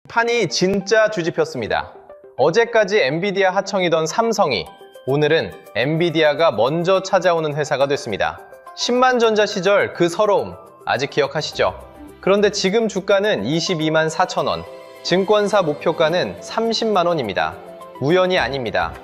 판이 진짜 뒤집혔습니다. 어제까지 엔비디아 하청이던 삼성이 오늘은 엔비디아가 먼저 찾아오는 회사가 됐습니다. 10만 전자 시절 그 서러움 아직 기억하시죠? 그런데 지금 주가는 22만 4천 원, 증권사 목표가는 30만 원입니다. 우연이 아닙니다.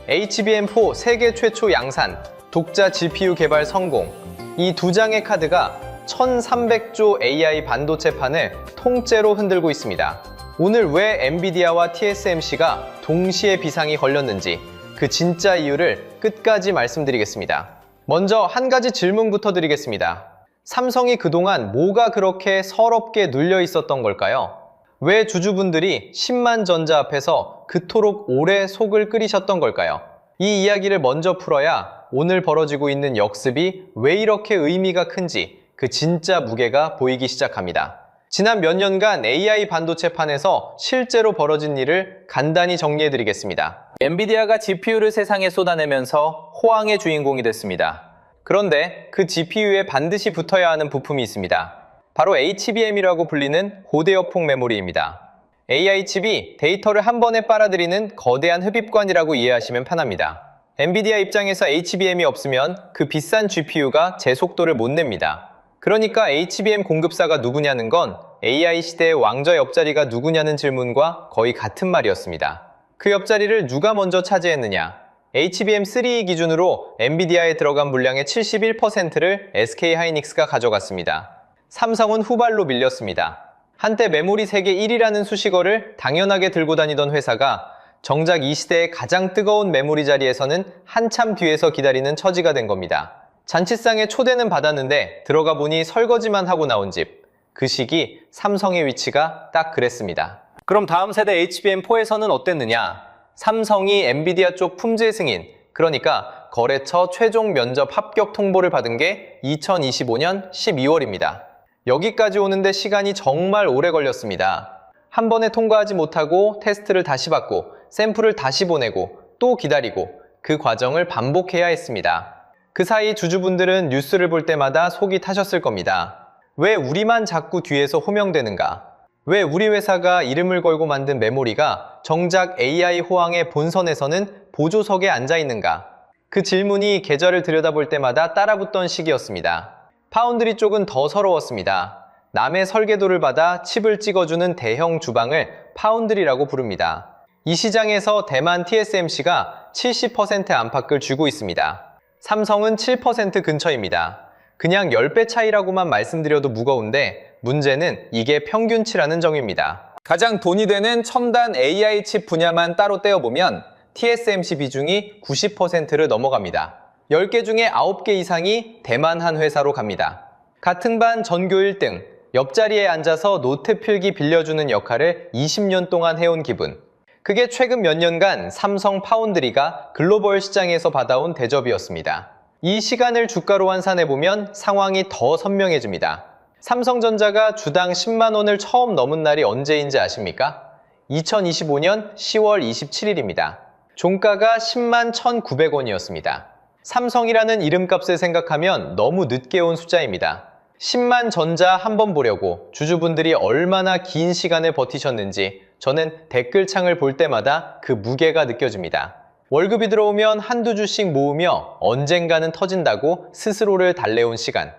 HBM4 세계 최초 양산, 독자 GPU 개발 성공, 이 두 장의 카드가 1300조 AI 반도체 판을 통째로 흔들고 있습니다. 오늘 왜 엔비디아와 TSMC가 동시에 비상이 걸렸는지 그 진짜 이유를 끝까지 말씀드리겠습니다. 먼저 한 가지 질문부터 드리겠습니다. 삼성이 그동안 뭐가 그렇게 서럽게 눌려 있었던 걸까요? 왜 주주분들이 10만 전자 앞에서 그토록 오래 속을 끓이셨던 걸까요? 이 이야기를 먼저 풀어야 오늘 벌어지고 있는 역습이 왜 이렇게 의미가 큰지 그 진짜 무게가 보이기 시작합니다. 지난 몇 년간 AI 반도체판에서 실제로 벌어진 일을 간단히 정리해드리겠습니다. 엔비디아가 GPU를 세상에 쏟아내면서 호황의 주인공이 됐습니다. 그런데 그 GPU에 반드시 붙어야 하는 부품이 있습니다. 바로 HBM이라고 불리는 고대역폭 메모리입니다. AI 칩이 데이터를 한 번에 빨아들이는 거대한 흡입관이라고 이해하시면 편합니다. 엔비디아 입장에서 HBM이 없으면 그 비싼 GPU가 제 속도를 못 냅니다. 그러니까 HBM 공급사가 누구냐는 건 AI 시대의 왕좌 옆자리가 누구냐는 질문과 거의 같은 말이었습니다. 그 옆자리를 누가 먼저 차지했느냐? HBM3 기준으로 엔비디아에 들어간 물량의 71%를 SK하이닉스가 가져갔습니다. 삼성은 후발로 밀렸습니다. 한때 메모리 세계 1위라는 수식어를 당연하게 들고 다니던 회사가 정작 이 시대의 가장 뜨거운 메모리 자리에서는 한참 뒤에서 기다리는 처지가 된 겁니다. 잔치상에 초대는 받았는데 들어가 보니 설거지만 하고 나온 집. 그 시기 삼성의 위치가 딱 그랬습니다. 그럼 다음 세대 HBM4에서는 어땠느냐? 삼성이 엔비디아 쪽 품질 승인, 그러니까 거래처 최종 면접 합격 통보를 받은 게 2025년 12월입니다. 여기까지 오는데 시간이 정말 오래 걸렸습니다. 한 번에 통과하지 못하고 테스트를 다시 받고 샘플을 다시 보내고 또 기다리고 그 과정을 반복해야 했습니다. 그 사이 주주분들은 뉴스를 볼 때마다 속이 타셨을 겁니다. 왜 우리만 자꾸 뒤에서 호명되는가? 왜 우리 회사가 이름을 걸고 만든 메모리가 정작 AI 호황의 본선에서는 보조석에 앉아 있는가? 그 질문이 계절을 들여다볼 때마다 따라붙던 시기였습니다. 파운드리 쪽은 더 서러웠습니다. 남의 설계도를 받아 칩을 찍어주는 대형 주방을 파운드리라고 부릅니다. 이 시장에서 대만 TSMC가 70% 안팎을 쥐고 있습니다. 삼성은 7% 근처입니다. 그냥 10배 차이라고만 말씀드려도 무거운데 문제는 이게 평균치라는 점입니다. 가장 돈이 되는 첨단 AI 칩 분야만 따로 떼어보면 TSMC 비중이 90%를 넘어갑니다. 10개 중에 9개 이상이 대만 한 회사로 갑니다. 같은 반 전교 1등, 옆자리에 앉아서 노트 필기 빌려주는 역할을 20년 동안 해온 기분. 그게 최근 몇 년간 삼성 파운드리가 글로벌 시장에서 받아온 대접이었습니다. 이 시간을 주가로 환산해보면 상황이 더 선명해집니다. 삼성전자가 주당 10만 원을 처음 넘은 날이 언제인지 아십니까? 2025년 10월 27일입니다. 종가가 10만 1,900원이었습니다. 삼성이라는 이름값을 생각하면 너무 늦게 온 숫자입니다. 10만 전자 한번 보려고 주주분들이 얼마나 긴 시간을 버티셨는지 저는 댓글창을 볼 때마다 그 무게가 느껴집니다. 월급이 들어오면 한두 주씩 모으며 언젠가는 터진다고 스스로를 달래온 시간.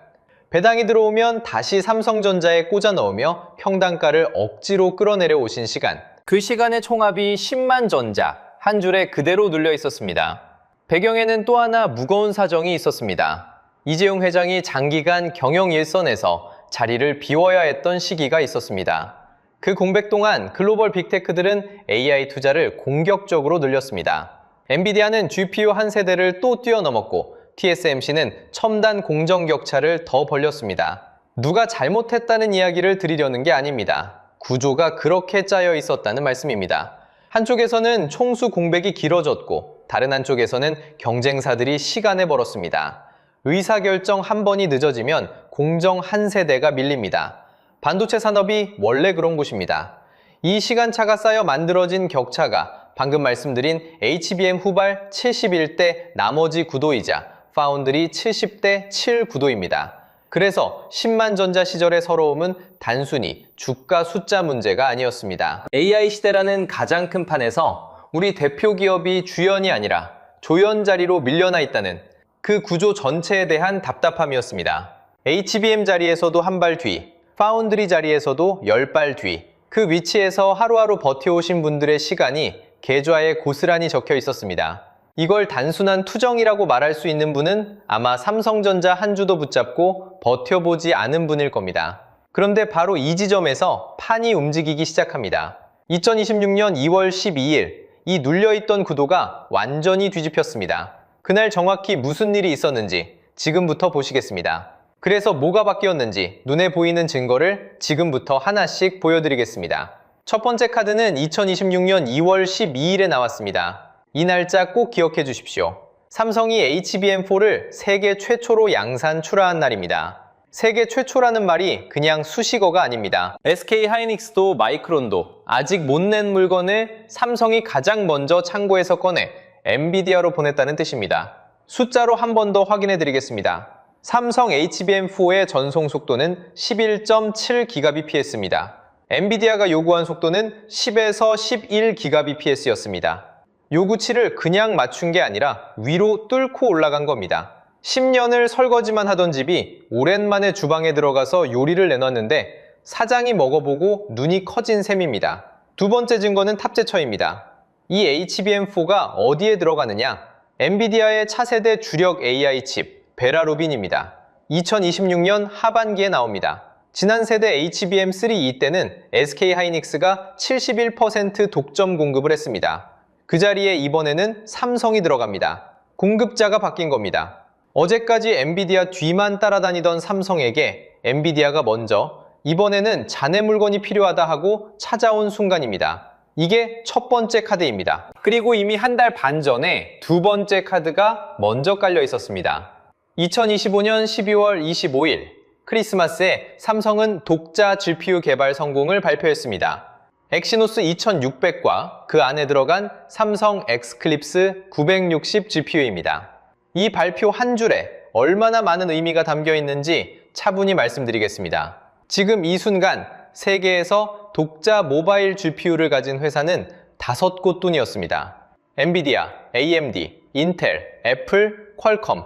배당이 들어오면 다시 삼성전자에 꽂아 넣으며 평단가를 억지로 끌어내려 오신 시간. 그 시간의 총합이 10만 전자, 한 줄에 그대로 눌려 있었습니다. 배경에는 또 하나 무거운 사정이 있었습니다. 이재용 회장이 장기간 경영 일선에서 자리를 비워야 했던 시기가 있었습니다. 그 공백 동안 글로벌 빅테크들은 AI 투자를 공격적으로 늘렸습니다. 엔비디아는 GPU 한 세대를 또 뛰어넘었고 TSMC는 첨단 공정 격차를 더 벌렸습니다. 누가 잘못했다는 이야기를 드리려는 게 아닙니다. 구조가 그렇게 짜여 있었다는 말씀입니다. 한쪽에서는 총수 공백이 길어졌고 다른 한쪽에서는 경쟁사들이 시간을 벌었습니다. 의사결정 한 번이 늦어지면 공정 한 세대가 밀립니다. 반도체 산업이 원래 그런 곳입니다. 이 시간차가 쌓여 만들어진 격차가 방금 말씀드린 HBM 후발 71대 나머지 구도이자 파운드리 70대 7 구도입니다. 그래서 10만 전자 시절의 서러움은 단순히 주가 숫자 문제가 아니었습니다. AI 시대라는 가장 큰 판에서 우리 대표 기업이 주연이 아니라 조연 자리로 밀려나 있다는 그 구조 전체에 대한 답답함이었습니다. HBM 자리에서도 한 발 뒤, 파운드리 자리에서도 10발 뒤, 그 위치에서 하루하루 버텨오신 분들의 시간이 계좌에 고스란히 적혀 있었습니다. 이걸 단순한 투정이라고 말할 수 있는 분은 아마 삼성전자 한 주도 붙잡고 버텨보지 않은 분일 겁니다. 그런데 바로 이 지점에서 판이 움직이기 시작합니다. 2026년 2월 12일, 이 눌려있던 구도가 완전히 뒤집혔습니다. 그날 정확히 무슨 일이 있었는지 지금부터 보시겠습니다. 그래서 뭐가 바뀌었는지 눈에 보이는 증거를 지금부터 하나씩 보여드리겠습니다. 첫 번째 카드는 2026년 2월 12일에 나왔습니다. 이 날짜 꼭 기억해 주십시오. 삼성이 HBM4를 세계 최초로 양산 출하한 날입니다. 세계 최초라는 말이 그냥 수식어가 아닙니다. SK하이닉스도 마이크론도 아직 못 낸 물건을 삼성이 가장 먼저 창고에서 꺼내 엔비디아로 보냈다는 뜻입니다. 숫자로 한 번 더 확인해 드리겠습니다. 삼성 HBM4의 전송 속도는 11.7GBps입니다. 엔비디아가 요구한 속도는 10에서 11GBps였습니다. 요구치를 그냥 맞춘 게 아니라 위로 뚫고 올라간 겁니다. 10년을 설거지만 하던 집이 오랜만에 주방에 들어가서 요리를 내놨는데 사장이 먹어보고 눈이 커진 셈입니다. 두 번째 증거는 탑재처입니다. 이 HBM4가 어디에 들어가느냐? 엔비디아의 차세대 주력 AI 칩 베라루빈입니다. 2026년 하반기에 나옵니다. 지난 세대 HBM3E 때는 SK하이닉스가 71% 독점 공급을 했습니다. 그 자리에 이번에는 삼성이 들어갑니다. 공급자가 바뀐 겁니다. 어제까지 엔비디아 뒤만 따라다니던 삼성에게 엔비디아가 먼저 이번에는 자네 물건이 필요하다 하고 찾아온 순간입니다. 이게 첫 번째 카드입니다. 그리고 이미 한 달 반 전에 두 번째 카드가 먼저 깔려 있었습니다. 2025년 12월 25일 크리스마스에 삼성은 독자 GPU 개발 성공을 발표했습니다. 엑시노스 2600과 그 안에 들어간 삼성 엑스클립스 960 GPU입니다. 이 발표 한 줄에 얼마나 많은 의미가 담겨 있는지 차분히 말씀드리겠습니다. 지금 이 순간 세계에서 독자 모바일 GPU를 가진 회사는 5곳뿐이었습니다. 엔비디아, AMD, 인텔, 애플, 퀄컴.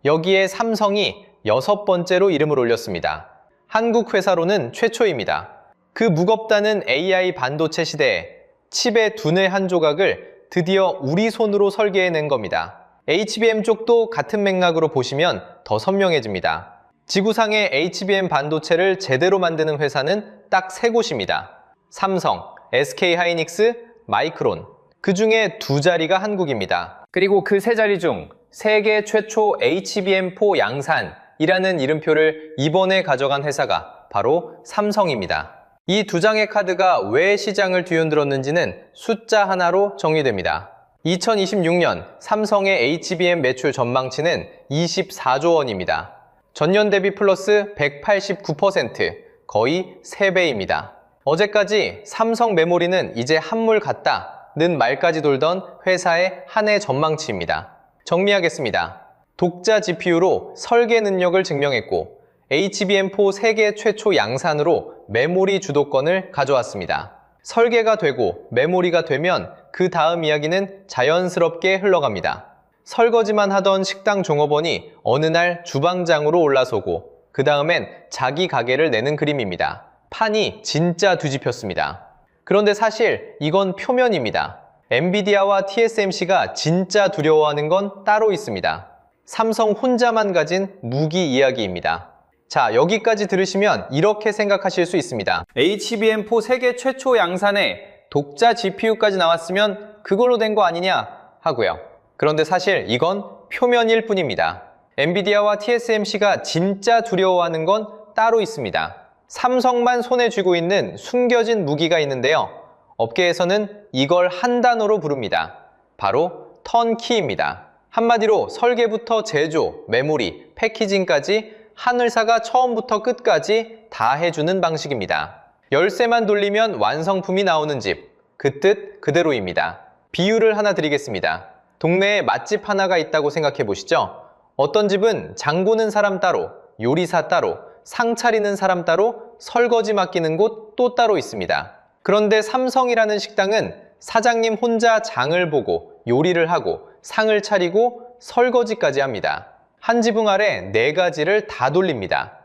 여기에 삼성이 6번째로 이름을 올렸습니다. 한국 회사로는 최초입니다. 그 무겁다는 AI 반도체 시대에 칩의 두뇌 한 조각을 드디어 우리 손으로 설계해낸 겁니다. HBM 쪽도 같은 맥락으로 보시면 더 선명해집니다. 지구상의 HBM 반도체를 제대로 만드는 회사는 딱 3곳입니다. 삼성, SK하이닉스, 마이크론. 그 중에 2자리가 한국입니다. 그리고 그 3자리 중 세계 최초 HBM4 양산이라는 이름표를 이번에 가져간 회사가 바로 삼성입니다. 이 2장의 카드가 왜 시장을 뒤흔들었는지는 숫자 하나로 정리됩니다. 2026년 삼성의 HBM 매출 전망치는 24조 원입니다. 전년 대비 플러스 189%, 거의 3배입니다. 어제까지 삼성 메모리는 이제 한물 같다는 말까지 돌던 회사의 한 해 전망치입니다. 정리하겠습니다. 독자 GPU로 설계 능력을 증명했고 HBM4 세계 최초 양산으로 메모리 주도권을 가져왔습니다. 설계가 되고 메모리가 되면 그 다음 이야기는 자연스럽게 흘러갑니다. 설거지만 하던 식당 종업원이 어느 날 주방장으로 올라서고 그 다음엔 자기 가게를 내는 그림입니다. 판이 진짜 뒤집혔습니다. 그런데 사실 이건 표면입니다. 엔비디아와 TSMC가 진짜 두려워하는 건 따로 있습니다. 삼성 혼자만 가진 무기 이야기입니다. 자, 여기까지 들으시면 이렇게 생각하실 수 있습니다. HBM4 세계 최초 양산에 독자 GPU까지 나왔으면 그걸로 된 거 아니냐 하고요. 그런데 사실 이건 표면일 뿐입니다. 엔비디아와 TSMC가 진짜 두려워하는 건 따로 있습니다. 삼성만 손에 쥐고 있는 숨겨진 무기가 있는데요. 업계에서는 이걸 한 단어로 부릅니다. 바로 턴키입니다. 한마디로 설계부터 제조, 메모리, 패키징까지 한 회사가 처음부터 끝까지 다 해주는 방식입니다. 열쇠만 돌리면 완성품이 나오는 집, 그 뜻 그대로입니다. 비유를 하나 드리겠습니다. 동네에 맛집 하나가 있다고 생각해 보시죠. 어떤 집은 장보는 사람 따로, 요리사 따로, 상 차리는 사람 따로, 설거지 맡기는 곳 또 따로 있습니다. 그런데 삼성이라는 식당은 사장님 혼자 장을 보고 요리를 하고 상을 차리고 설거지까지 합니다. 한 지붕 아래 4가지를 다 돌립니다.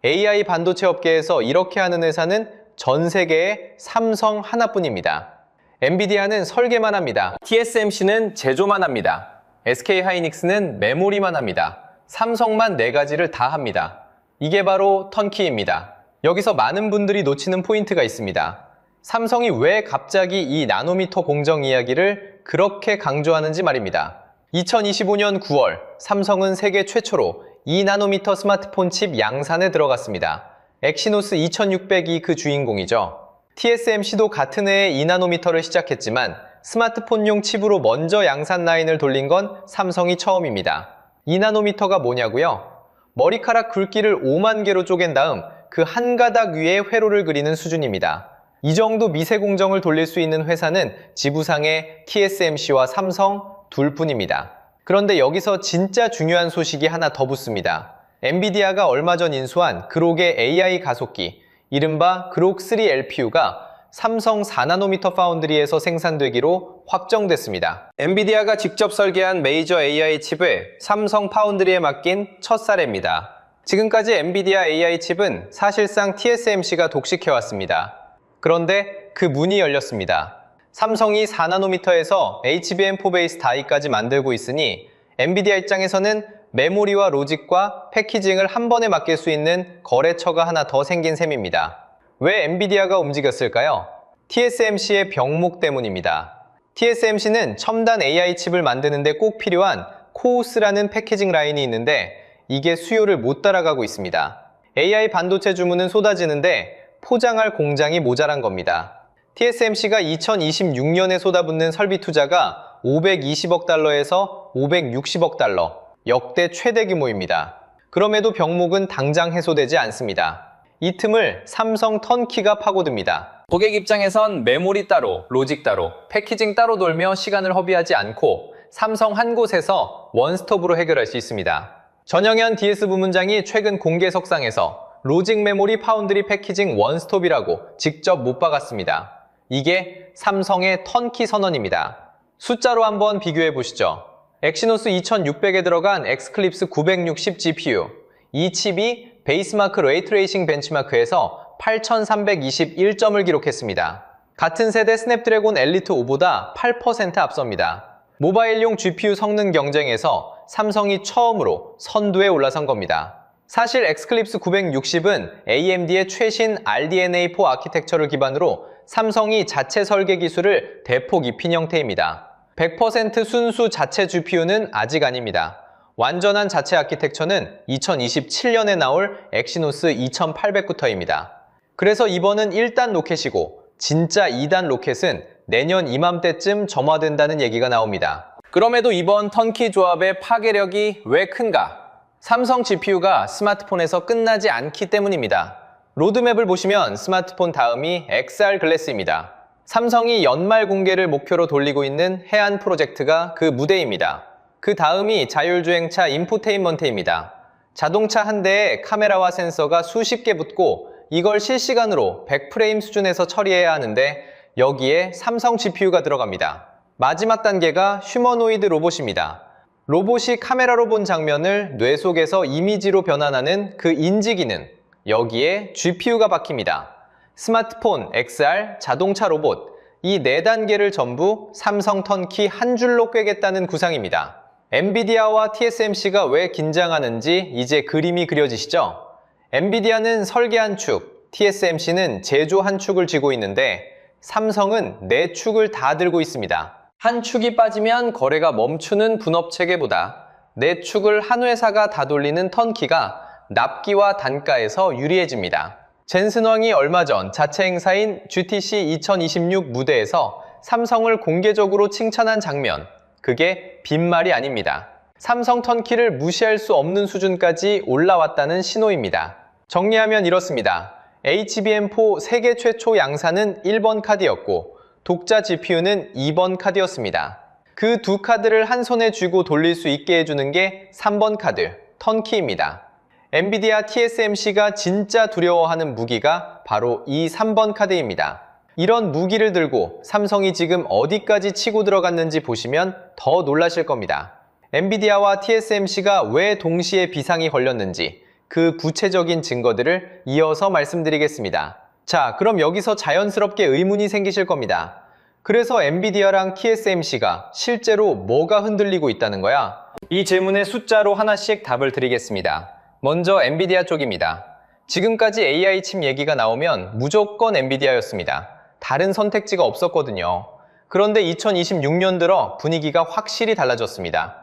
AI 반도체 업계에서 이렇게 하는 회사는 전 세계에 삼성 하나뿐입니다. 엔비디아는 설계만 합니다. TSMC는 제조만 합니다. SK하이닉스는 메모리만 합니다. 삼성만 4가지를 다 합니다. 이게 바로 턴키입니다. 여기서 많은 분들이 놓치는 포인트가 있습니다. 삼성이 왜 갑자기 이 나노미터 공정 이야기를 그렇게 강조하는지 말입니다. 2025년 9월 삼성은 세계 최초로 2나노미터 스마트폰 칩 양산에 들어갔습니다. 엑시노스 2600이 그 주인공이죠. TSMC도 같은 해에 2나노미터를 시작했지만 스마트폰용 칩으로 먼저 양산 라인을 돌린 건 삼성이 처음입니다. 2나노미터가 뭐냐고요? 머리카락 굵기를 5만 개로 쪼갠 다음 그 한 가닥 위에 회로를 그리는 수준입니다. 이 정도 미세 공정을 돌릴 수 있는 회사는 지구상에 TSMC와 삼성 둘뿐입니다. 그런데 여기서 진짜 중요한 소식이 하나 더 붙습니다. 엔비디아가 얼마 전 인수한 그록의 AI 가속기, 이른바 그록3 LPU가 삼성 4나노미터 파운드리에서 생산되기로 확정됐습니다. 엔비디아가 직접 설계한 메이저 AI 칩을 삼성 파운드리에 맡긴 첫 사례입니다. 지금까지 엔비디아 AI 칩은 사실상 TSMC가 독식해왔습니다. 그런데 그 문이 열렸습니다. 삼성이 4나노미터에서 HBM4 베이스 다이까지 만들고 있으니 엔비디아 입장에서는 메모리와 로직과 패키징을 한 번에 맡길 수 있는 거래처가 하나 더 생긴 셈입니다. 왜 엔비디아가 움직였을까요? TSMC의 병목 때문입니다. TSMC는 첨단 AI 칩을 만드는데 꼭 필요한 코오스라는 패키징 라인이 있는데 이게 수요를 못 따라가고 있습니다. AI 반도체 주문은 쏟아지는데 포장할 공장이 모자란 겁니다. TSMC가 2026년에 쏟아붓는 설비 투자가 520억 달러에서 560억 달러, 역대 최대 규모입니다. 그럼에도 병목은 당장 해소되지 않습니다. 이 틈을 삼성 턴키가 파고듭니다. 고객 입장에선 메모리 따로, 로직 따로, 패키징 따로 돌며 시간을 허비하지 않고 삼성 한 곳에서 원스톱으로 해결할 수 있습니다. 전영현 DS 부문장이 최근 공개석상에서 로직 메모리 파운드리 패키징 원스톱이라고 직접 못 박았습니다. 이게 삼성의 턴키 선언입니다. 숫자로 한번 비교해 보시죠. 엑시노스 2600에 들어간 엑스클립스 960 GPU, 이 칩이 베이스마크 레이트레이싱 벤치마크에서 8321점을 기록했습니다. 같은 세대 스냅드래곤 엘리트 5보다 8% 앞섭니다. 모바일용 GPU 성능 경쟁에서 삼성이 처음으로 선두에 올라선 겁니다. 사실 엑스클립스 960은 AMD의 최신 RDNA4 아키텍처를 기반으로 삼성이 자체 설계 기술을 대폭 입힌 형태입니다. 100% 순수 자체 GPU는 아직 아닙니다. 완전한 자체 아키텍처는 2027년에 나올 엑시노스 2800부터입니다. 그래서 이번은 1단 로켓이고 진짜 2단 로켓은 내년 이맘때쯤 점화된다는 얘기가 나옵니다. 그럼에도 이번 턴키 조합의 파괴력이 왜 큰가? 삼성 GPU가 스마트폰에서 끝나지 않기 때문입니다. 로드맵을 보시면 스마트폰 다음이 XR 글래스입니다. 삼성이 연말 공개를 목표로 돌리고 있는 해안 프로젝트가 그 무대입니다. 그 다음이 자율주행차 인포테인먼트입니다. 자동차 한 대에 카메라와 센서가 수십 개 붙고 이걸 실시간으로 100프레임 수준에서 처리해야 하는데 여기에 삼성 GPU가 들어갑니다. 마지막 단계가 휴머노이드 로봇입니다. 로봇이 카메라로 본 장면을 뇌 속에서 이미지로 변환하는 그 인지 기능, 여기에 GPU가 박힙니다. 스마트폰, XR, 자동차 로봇, 이 4단계를 전부 삼성 턴키 한 줄로 꿰겠다는 구상입니다. 엔비디아와 TSMC가 왜 긴장하는지 이제 그림이 그려지시죠? 엔비디아는 설계 한 축, TSMC는 제조 한 축을 쥐고 있는데 삼성은 4축을 다 들고 있습니다. 한 축이 빠지면 거래가 멈추는 분업체계보다 4축을 한 회사가 다 돌리는 턴키가 납기와 단가에서 유리해집니다. 젠슨 황이 얼마 전 자체 행사인 GTC 2026 무대에서 삼성을 공개적으로 칭찬한 장면, 그게 빈말이 아닙니다. 삼성 턴키를 무시할 수 없는 수준까지 올라왔다는 신호입니다. 정리하면 이렇습니다. HBM4 세계 최초 양산은 1번 카드였고 독자 GPU는 2번 카드였습니다. 그 두 카드를 한 손에 쥐고 돌릴 수 있게 해주는 게 3번 카드, 턴키입니다. 엔비디아 TSMC가 진짜 두려워하는 무기가 바로 이 3번 카드입니다. 이런 무기를 들고 삼성이 지금 어디까지 치고 들어갔는지 보시면 더 놀라실 겁니다. 엔비디아와 TSMC가 왜 동시에 비상이 걸렸는지 그 구체적인 증거들을 이어서 말씀드리겠습니다. 자, 그럼 여기서 자연스럽게 의문이 생기실 겁니다. 그래서 엔비디아랑 TSMC가 실제로 뭐가 흔들리고 있다는 거야? 이 질문에 숫자로 하나씩 답을 드리겠습니다. 먼저 엔비디아 쪽입니다. 지금까지 AI 칩 얘기가 나오면 무조건 엔비디아였습니다. 다른 선택지가 없었거든요. 그런데 2026년 들어 분위기가 확실히 달라졌습니다.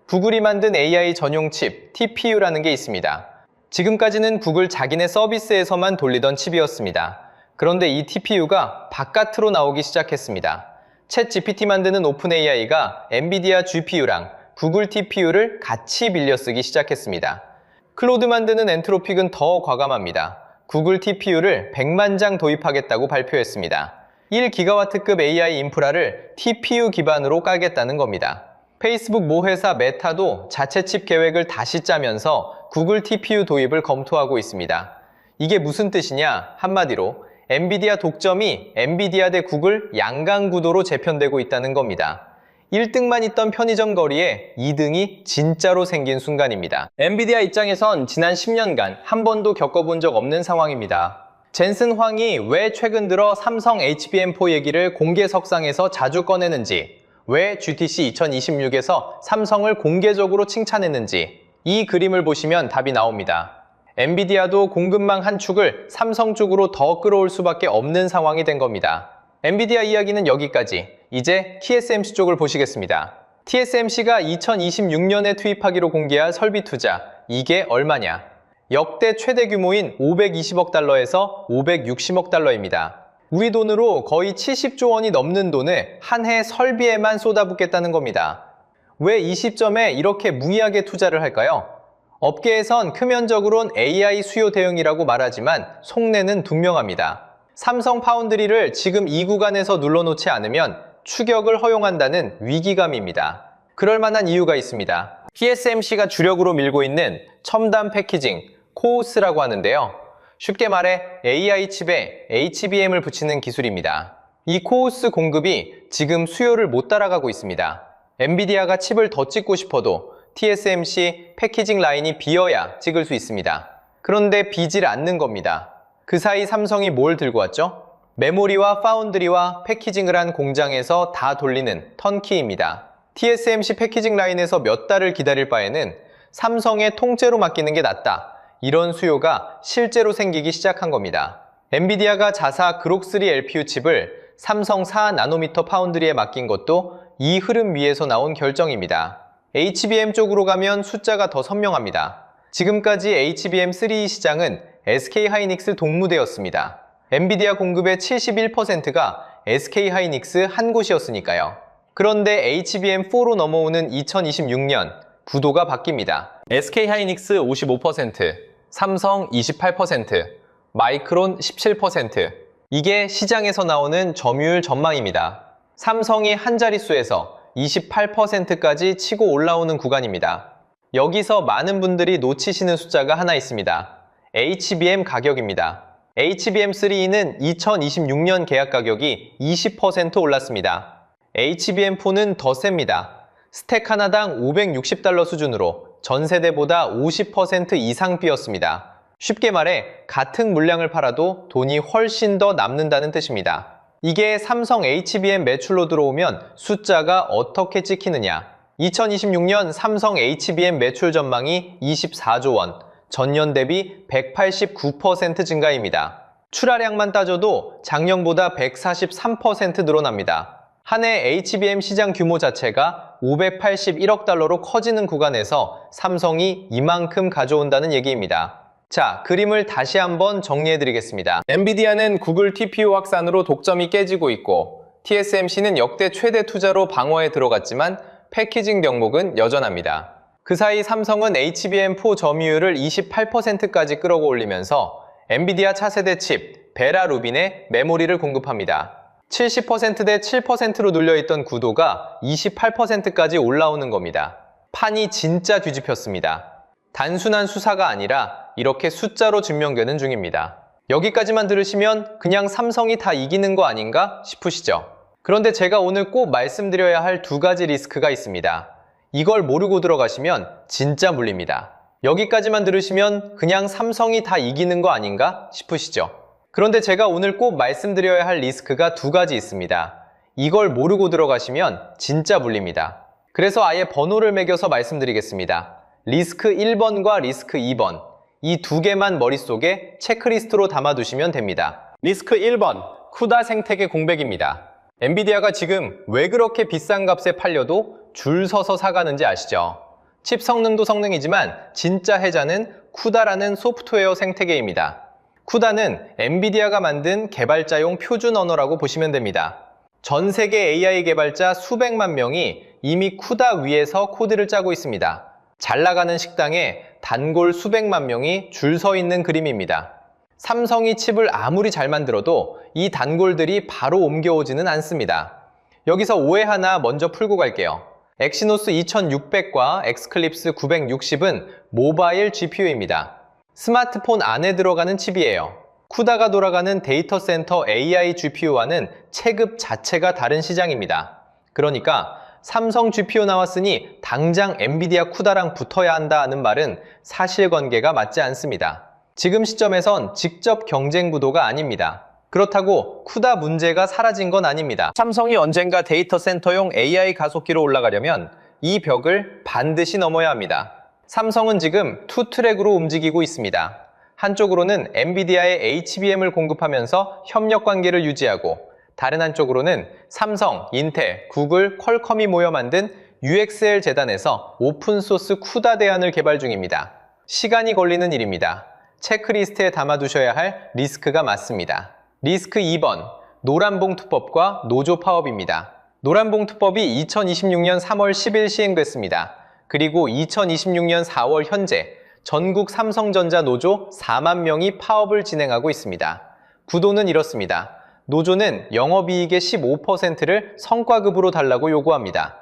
구글이 만든 AI 전용 칩 TPU라는 게 있습니다. 지금까지는 구글 자기네 서비스에서만 돌리던 칩이었습니다. 그런데 이 TPU가 바깥으로 나오기 시작했습니다. 챗 GPT 만드는 오픈AI가 엔비디아 GPU랑 구글 TPU를 같이 빌려 쓰기 시작했습니다. 클로드 만드는 엔트로픽은 더 과감합니다. 구글 TPU를 100만 장 도입하겠다고 발표했습니다. 1기가와트급 AI 인프라를 TPU 기반으로 깔겠다는 겁니다. 페이스북 모 회사 메타도 자체 칩 계획을 다시 짜면서 구글 TPU 도입을 검토하고 있습니다. 이게 무슨 뜻이냐? 한마디로 엔비디아 독점이 엔비디아 대 구글 양강 구도로 재편되고 있다는 겁니다. 1등만 있던 편의점 거리에 2등이 진짜로 생긴 순간입니다. 엔비디아 입장에선 지난 10년간 한 번도 겪어본 적 없는 상황입니다. 젠슨 황이 왜 최근 들어 삼성 HBM4 얘기를 공개석상에서 자주 꺼내는지, 왜 GTC 2026에서 삼성을 공개적으로 칭찬했는지 이 그림을 보시면 답이 나옵니다. 엔비디아도 공급망 한 축을 삼성 쪽으로 더 끌어올 수밖에 없는 상황이 된 겁니다. 엔비디아 이야기는 여기까지. 이제 TSMC 쪽을 보시겠습니다. TSMC가 2026년에 투입하기로 공개할 설비 투자, 이게 얼마냐? 역대 최대 규모인 520억 달러에서 560억 달러입니다. 우리 돈으로 거의 70조 원이 넘는 돈을 한 해 설비에만 쏟아붓겠다는 겁니다. 왜 이 시점에 이렇게 무리하게 투자를 할까요? 업계에선 크면적으론 AI 수요 대응이라고 말하지만 속내는 분명합니다. 삼성 파운드리를 지금 이 구간에서 눌러놓지 않으면 추격을 허용한다는 위기감입니다. 그럴 만한 이유가 있습니다. TSMC가 주력으로 밀고 있는 첨단 패키징, 코오스라고 하는데요. 쉽게 말해 AI 칩에 HBM을 붙이는 기술입니다. 이 코오스 공급이 지금 수요를 못 따라가고 있습니다. 엔비디아가 칩을 더 찍고 싶어도 TSMC 패키징 라인이 비어야 찍을 수 있습니다. 그런데 비질 않는 겁니다. 그 사이 삼성이 뭘 들고 왔죠? 메모리와 파운드리와 패키징을 한 공장에서 다 돌리는 턴키입니다. TSMC 패키징 라인에서 몇 달을 기다릴 바에는 삼성에 통째로 맡기는 게 낫다. 이런 수요가 실제로 생기기 시작한 겁니다. 엔비디아가 자사 그록3 LPU 칩을 삼성 4나노미터 파운드리에 맡긴 것도 이 흐름 위에서 나온 결정입니다. HBM 쪽으로 가면 숫자가 더 선명합니다. 지금까지 HBM3 시장은 SK하이닉스 동무대였습니다. 엔비디아 공급의 71%가 SK하이닉스 한 곳이었으니까요. 그런데 HBM4로 넘어오는 2026년 구도가 바뀝니다. SK하이닉스 55%, 삼성 28%, 마이크론 17%. 이게 시장에서 나오는 점유율 전망입니다. 삼성이 한 자릿수에서 28%까지 치고 올라오는 구간입니다. 여기서 많은 분들이 놓치시는 숫자가 하나 있습니다. HBM 가격입니다. HBM3는 2026년 계약 가격이 20% 올랐습니다. HBM4는 더 셉니다. 스택 하나당 560달러 수준으로 전 세대보다 50% 이상 뛰었습니다. 쉽게 말해 같은 물량을 팔아도 돈이 훨씬 더 남는다는 뜻입니다. 이게 삼성 HBM 매출로 들어오면 숫자가 어떻게 찍히느냐? 2026년 삼성 HBM 매출 전망이 24조 원, 전년 대비 189% 증가입니다. 출하량만 따져도 작년보다 143% 늘어납니다. 한 해 HBM 시장 규모 자체가 581억 달러로 커지는 구간에서 삼성이 이만큼 가져온다는 얘기입니다. 자, 그림을 다시 한번 정리해드리겠습니다. 엔비디아는 구글 TPU 확산으로 독점이 깨지고 있고 TSMC는 역대 최대 투자로 방어에 들어갔지만 패키징 병목은 여전합니다. 그 사이 삼성은 HBM4 점유율을 28%까지 끌어올리면서 엔비디아 차세대 칩 베라 루빈에 메모리를 공급합니다. 70%대 7%로 눌려있던 구도가 28%까지 올라오는 겁니다. 판이 진짜 뒤집혔습니다. 단순한 수사가 아니라 이렇게 숫자로 증명되는 중입니다. 여기까지만 들으시면 그냥 삼성이 다 이기는 거 아닌가 싶으시죠? 그런데 제가 오늘 꼭 말씀드려야 할 두 가지 리스크가 있습니다. 이걸 모르고 들어가시면 진짜 물립니다. 여기까지만 들으시면 그냥 삼성이 다 이기는 거 아닌가 싶으시죠? 그런데 제가 오늘 꼭 말씀드려야 할 리스크가 두 가지 있습니다. 이걸 모르고 들어가시면 진짜 물립니다. 그래서 아예 번호를 매겨서 말씀드리겠습니다. 리스크 1번과 리스크 2번. 이 두 개만 머릿속에 체크리스트로 담아두시면 됩니다. 리스크 1번, 쿠다 생태계 공백입니다. 엔비디아가 지금 왜 그렇게 비싼 값에 팔려도 줄 서서 사가는지 아시죠? 칩 성능도 성능이지만 진짜 해자는 쿠다라는 소프트웨어 생태계입니다. 쿠다는 엔비디아가 만든 개발자용 표준 언어라고 보시면 됩니다. 전 세계 AI 개발자 수백만 명이 이미 쿠다 위에서 코드를 짜고 있습니다. 잘 나가는 식당에 단골 수백만 명이 줄 서 있는 그림입니다. 삼성이 칩을 아무리 잘 만들어도 이 단골들이 바로 옮겨오지는 않습니다. 여기서 오해 하나 먼저 풀고 갈게요. 엑시노스 2600과 엑스클립스 960은 모바일 GPU입니다. 스마트폰 안에 들어가는 칩이에요. 쿠다가 돌아가는 데이터 센터 AI GPU와는 체급 자체가 다른 시장입니다. 그러니까 삼성 GPU 나왔으니 당장 엔비디아 쿠다랑 붙어야 한다 하는 말은 사실관계가 맞지 않습니다. 지금 시점에선 직접 경쟁 구도가 아닙니다. 그렇다고 쿠다 문제가 사라진 건 아닙니다. 삼성이 언젠가 데이터 센터용 AI 가속기로 올라가려면 이 벽을 반드시 넘어야 합니다. 삼성은 지금 투 트랙으로 움직이고 있습니다. 한쪽으로는 엔비디아의 HBM을 공급하면서 협력 관계를 유지하고 다른 한쪽으로는 삼성, 인텔, 구글, 퀄컴이 모여 만든 UXL 재단에서 오픈소스 쿠다 대안을 개발 중입니다. 시간이 걸리는 일입니다. 체크리스트에 담아두셔야 할 리스크가 맞습니다. 리스크 2번, 노란봉투법과 노조 파업입니다. 노란봉투법이 2026년 3월 10일 시행됐습니다. 그리고 2026년 4월 현재 전국 삼성전자 노조 4만 명이 파업을 진행하고 있습니다. 구도는 이렇습니다. 노조는 영업이익의 15%를 성과급으로 달라고 요구합니다.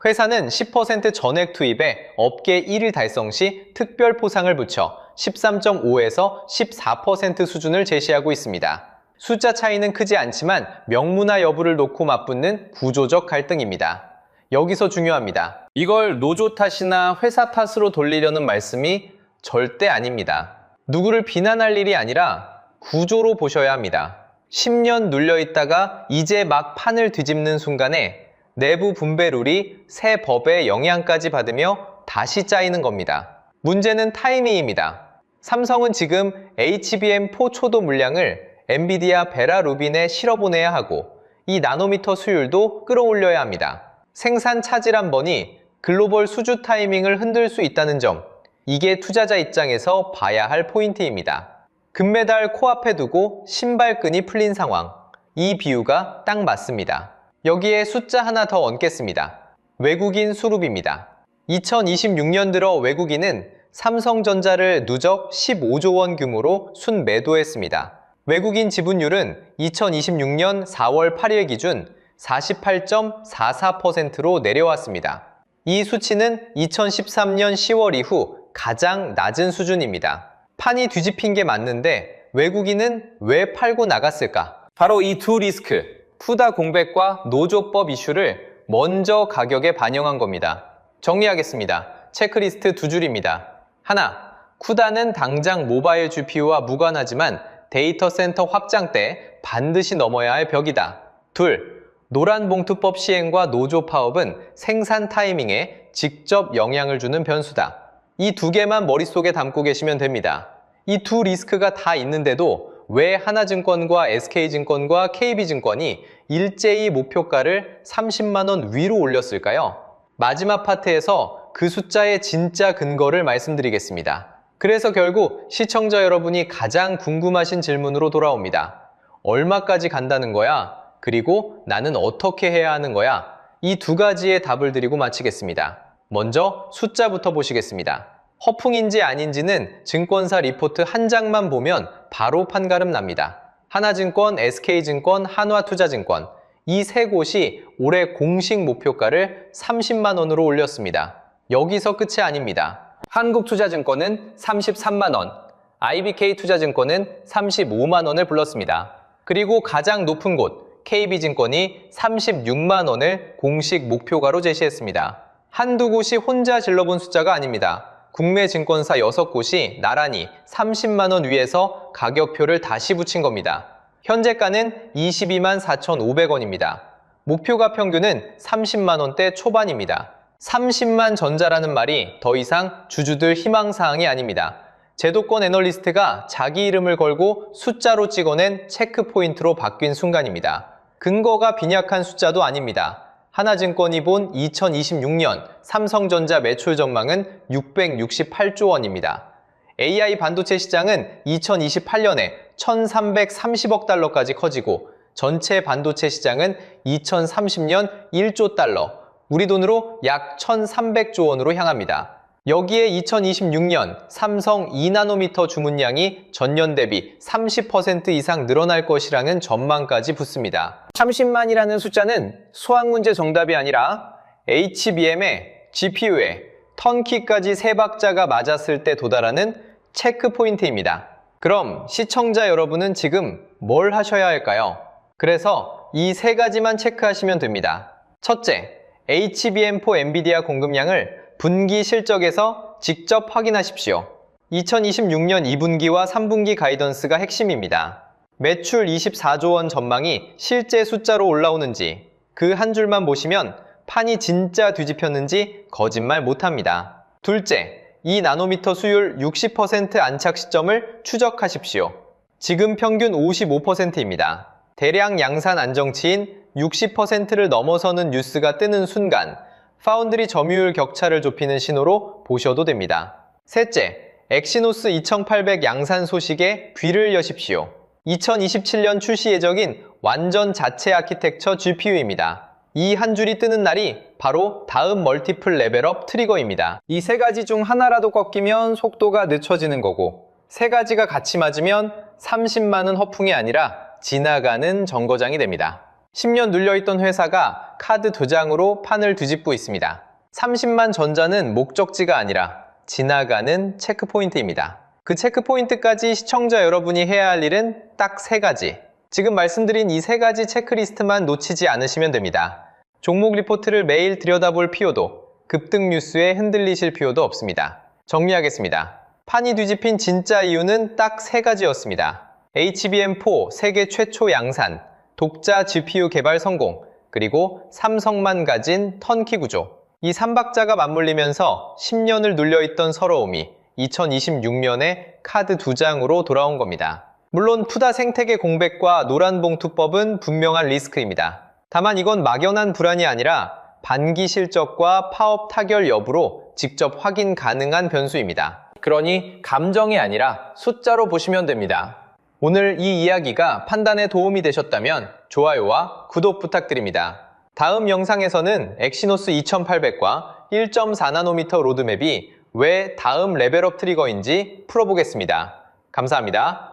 회사는 10% 전액 투입에 업계 1위 달성 시 특별 포상을 붙여 13.5에서 14% 수준을 제시하고 있습니다. 숫자 차이는 크지 않지만 명문화 여부를 놓고 맞붙는 구조적 갈등입니다. 여기서 중요합니다. 이걸 노조 탓이나 회사 탓으로 돌리려는 말씀이 절대 아닙니다. 누구를 비난할 일이 아니라 구조로 보셔야 합니다. 10년 눌려있다가 이제 막 판을 뒤집는 순간에 내부 분배 룰이 새 법의 영향까지 받으며 다시 짜이는 겁니다. 문제는 타이밍입니다. 삼성은 지금 HBM4 초도 물량을 엔비디아 베라 루빈에 실어보내야 하고 이 나노미터 수율도 끌어올려야 합니다. 생산 차질 한 번이 글로벌 수주 타이밍을 흔들 수 있다는 점, 이게 투자자 입장에서 봐야 할 포인트입니다. 금메달 코앞에 두고 신발끈이 풀린 상황. 이 비유가 딱 맞습니다. 여기에 숫자 하나 더 얹겠습니다. 외국인 수룹입니다. 2026년 들어 외국인은 삼성전자를 누적 15조 원 규모로 순매도했습니다. 외국인 지분율은 2026년 4월 8일 기준 48.44%로 내려왔습니다. 이 수치는 2013년 10월 이후 가장 낮은 수준입니다. 판이 뒤집힌 게 맞는데 외국인은 왜 팔고 나갔을까? 바로 이 두 리스크, 쿠다 공백과 노조법 이슈를 먼저 가격에 반영한 겁니다. 정리하겠습니다. 체크리스트 두 줄입니다. 하나, 쿠다는 당장 모바일 GPU와 무관하지만 데이터 센터 확장 때 반드시 넘어야 할 벽이다. 둘, 노란봉투법 시행과 노조 파업은 생산 타이밍에 직접 영향을 주는 변수다. 이 두 개만 머릿속에 담고 계시면 됩니다. 이 두 리스크가 다 있는데도 왜 하나증권과 SK증권과 KB증권이 일제히 목표가를 30만 원 위로 올렸을까요? 마지막 파트에서 그 숫자의 진짜 근거를 말씀드리겠습니다. 그래서 결국 시청자 여러분이 가장 궁금하신 질문으로 돌아옵니다. 얼마까지 간다는 거야? 그리고 나는 어떻게 해야 하는 거야? 이 두 가지의 답을 드리고 마치겠습니다. 먼저 숫자부터 보시겠습니다. 허풍인지 아닌지는 증권사 리포트 한 장만 보면 바로 판가름 납니다. 하나증권, SK증권, 한화투자증권 이 세 곳이 올해 공식 목표가를 30만 원으로 올렸습니다. 여기서 끝이 아닙니다. 한국투자증권은 33만 원, IBK투자증권은 35만 원을 불렀습니다. 그리고 가장 높은 곳 KB증권이 36만 원을 공식 목표가로 제시했습니다. 한두 곳이 혼자 질러본 숫자가 아닙니다. 국내 증권사 6곳이 나란히 30만 원 위에서 가격표를 다시 붙인 겁니다. 현재가는 22만 4,500원입니다. 목표가 평균은 30만 원대 초반입니다. 30만 전자라는 말이 더 이상 주주들 희망사항이 아닙니다. 제도권 애널리스트가 자기 이름을 걸고 숫자로 찍어낸 체크포인트로 바뀐 순간입니다. 근거가 빈약한 숫자도 아닙니다. 하나증권이 본 2026년 삼성전자 매출 전망은 668조 원입니다. AI 반도체 시장은 2028년에 1,330억 달러까지 커지고 전체 반도체 시장은 2030년 1조 달러, 우리 돈으로 약 1,300조 원으로 향합니다. 여기에 2026년 삼성 2나노미터 주문량이 전년 대비 30% 이상 늘어날 것이라는 전망까지 붙습니다. 30만이라는 숫자는 수학문제 정답이 아니라 HBM에 GPU에 턴키까지 세 박자가 맞았을 때 도달하는 체크포인트입니다. 그럼 시청자 여러분은 지금 뭘 하셔야 할까요? 그래서 이 세 가지만 체크하시면 됩니다. 첫째, HBM4 엔비디아 공급량을 분기 실적에서 직접 확인하십시오. 2026년 2분기와 3분기 가이던스가 핵심입니다. 매출 24조 원 전망이 실제 숫자로 올라오는지 그 한 줄만 보시면 판이 진짜 뒤집혔는지 거짓말 못합니다. 둘째, 2나노미터 수율 60% 안착 시점을 추적하십시오. 지금 평균 55%입니다. 대량 양산 안정치인 60%를 넘어서는 뉴스가 뜨는 순간 파운드리 점유율 격차를 좁히는 신호로 보셔도 됩니다. 셋째, 엑시노스 2800 양산 소식에 귀를 여십시오. 2027년 출시 예정인 완전 자체 아키텍처 GPU입니다. 이 한 줄이 뜨는 날이 바로 다음 멀티플 레벨업 트리거입니다. 이 세 가지 중 하나라도 꺾이면 속도가 늦춰지는 거고, 세 가지가 같이 맞으면 30만은 허풍이 아니라 지나가는 정거장이 됩니다. 10년 눌려있던 회사가 카드 2장으로 판을 뒤집고 있습니다. 30만 전자는 목적지가 아니라 지나가는 체크포인트입니다. 그 체크포인트까지 시청자 여러분이 해야 할 일은 딱 세 가지. 지금 말씀드린 이 세 가지 체크리스트만 놓치지 않으시면 됩니다. 종목 리포트를 매일 들여다볼 필요도, 급등 뉴스에 흔들리실 필요도 없습니다. 정리하겠습니다. 판이 뒤집힌 진짜 이유는 딱 세 가지였습니다. HBM4 세계 최초 양산, 독자 GPU 개발 성공, 그리고 삼성만 가진 턴키 구조. 이 3박자가 맞물리면서 10년을 눌려있던 서러움이 2026년에 카드 2장으로 돌아온 겁니다. 물론 푸다 생태계 공백과 노란봉투법은 분명한 리스크입니다. 다만 이건 막연한 불안이 아니라 반기 실적과 파업 타결 여부로 직접 확인 가능한 변수입니다. 그러니 감정이 아니라 숫자로 보시면 됩니다. 오늘 이 이야기가 판단에 도움이 되셨다면 좋아요와 구독 부탁드립니다. 다음 영상에서는 엑시노스 2800과 1.4나노미터 로드맵이 왜 다음 레벨업 트리거인지 풀어보겠습니다. 감사합니다.